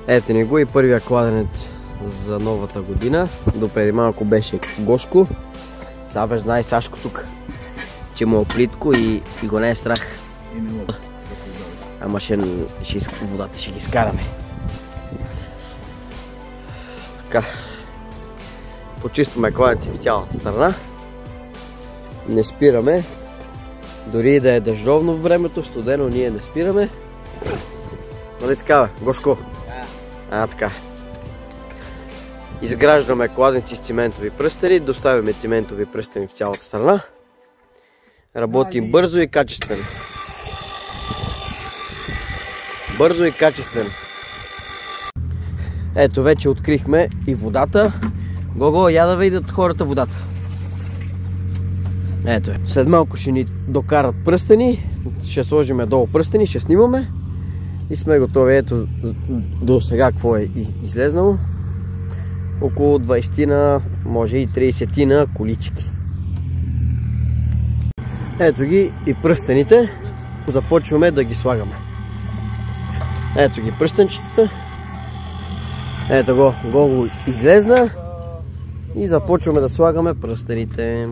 Ето ни го и първия кладенец за новата година. Допреди малко беше Гошко. Сега вече знае Сашко тук, че му е плитко и го не е страх. Ама водата ще ги изкараме. Така. Почистваме кладенци в цялата страна. Не спираме. Дори да е дъждовно времето, студено, ние не спираме. Нали така, бе, Гошко? Така. Изграждаме кладенци с циментови пръстени, доставяме циментови пръстени в цялата страна. Работим бързо и качествено. Бързо и качествено. Ето, вече открихме и водата. Гого, я да видят хората водата. Ето е. След малко ще ни докарат пръстени. Ще сложим долу пръстени, ще снимаме. И сме готови. Ето до сега какво е излезнало. Около 20-на, може и 30-на колички. Ето ги и пръстените. Започваме да ги слагаме. Ето ги пръстенчетата. Ето го излезна. И започваме да слагаме пръстените.